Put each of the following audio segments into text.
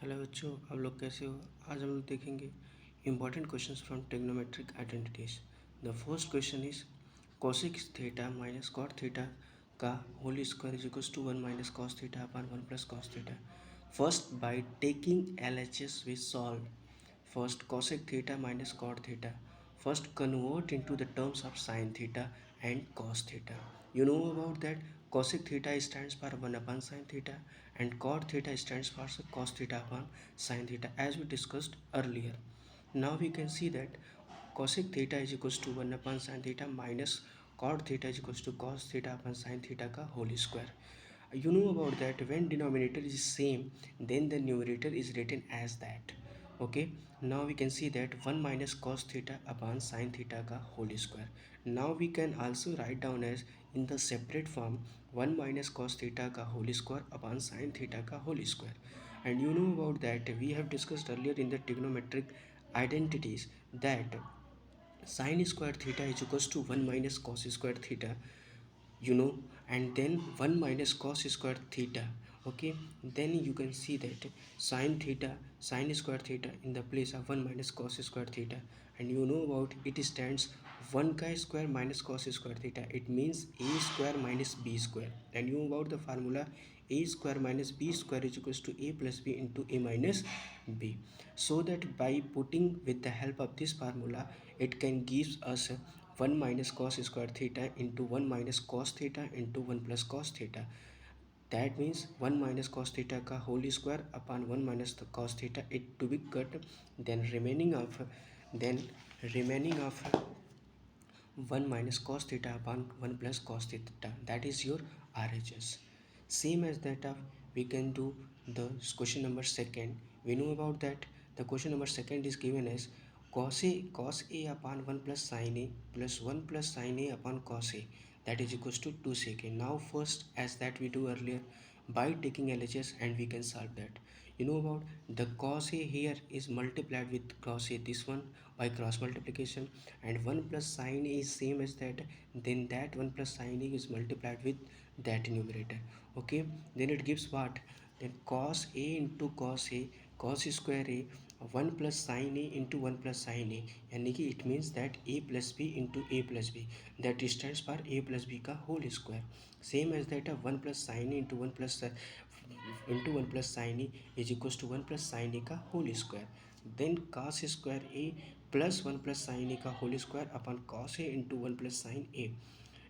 Hello बच्चों, आप लोग कैसे हो। आज हम लोग देखेंगे important questions from trigonometric identities. The first question is cosec theta minus cot theta का whole square is equals to 1 minus cos theta upon 1 plus cos theta. First by taking LHS we solved. First cosec theta minus cot theta. First convert into the terms of sin theta and cos theta. You know about that cosec theta stands for 1 upon sin theta and cot theta stands for cos theta upon sin theta, as we discussed earlier. Now we can see that cosec theta is equals to 1 upon sin theta minus cot theta is equals to cos theta upon sin theta का whole square. You know about that when denominator is same, then the numerator is written as that. Okay, now we can see that 1 minus cos theta upon sin theta का whole square. Now we can also write down as in the separate form 1 minus cos theta का whole square upon sin theta का whole square. And you know about that we have discussed earlier in the trigonometric identities that sin square theta is equals to 1 minus cos square theta, you know, and then 1 minus cos square theta. Okay, then you can see that sin square theta in the place of 1 minus cos square theta, and you know about it stands 1 chi square minus cos square theta. It means a square minus b square, and you know about the formula a square minus b square is equals to a plus b into a minus b. So that by putting with the help of this formula, it can gives us 1 minus cos square theta into 1 minus cos theta into 1 plus cos theta. That means 1 minus cos theta का whole square upon 1 minus the cos theta, it to be cut, then remaining of 1 minus cos theta upon 1 plus cos theta, that is your RHS. Same as that of we can do the question number second. We know about that the question number second is given as cos a upon 1 plus sin a plus 1 plus sin a upon cos a, that is equals to 2 sec a. Now first, as that we do earlier, by taking LHS, and we can solve that. You know about the cos a here is multiplied with cos a, this one by cross multiplication, and 1 plus sin a is same as that, then that 1 plus sin a is multiplied with that numerator. Okay, then it gives what, then cos a into cos a, cos square a, 1 plus sin a into 1 plus sin a, यानी कि it means that a plus b into a plus b, that stands for a plus b का whole square. Same as that 1 plus sin a into 1 plus sin a is equals to 1 plus sin a का whole square. Then cos square a plus 1 plus sin a का whole square upon cos a into 1 plus sin a.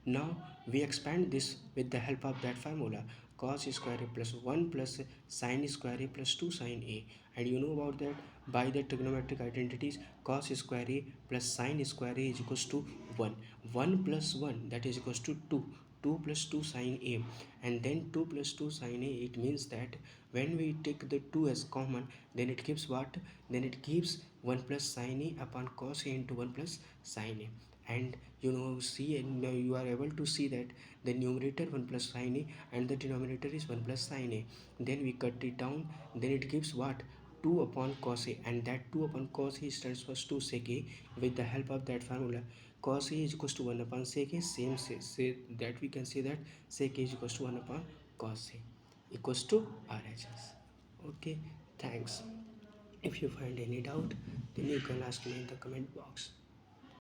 Now we expand this with the help of that formula cos square a plus 1 plus sin square a plus 2 sin a, and you know about that by the trigonometric identities cos square a plus sin square a is equals to 1, 1 plus 1 that is equals to 2, 2 plus 2 sin a, and then 2 plus 2 sin a. It means that when we take the 2 as common, then it gives what, then it gives 1 plus sin a upon cos a into 1 plus sin a. And you know, see, and you are able to see that the numerator 1 plus sin a and the denominator is 1 plus sin a. Then we cut it down, then it gives what, 2 upon cos a, and that 2 upon cos a stands for 2 sec a. With the help of that formula cos a is equals to 1 upon sec a, same say that we can say that sec a is equals to 1 upon cos a equals to RHS. Okay, thanks. If you find any doubt, then you can ask me in the comment box.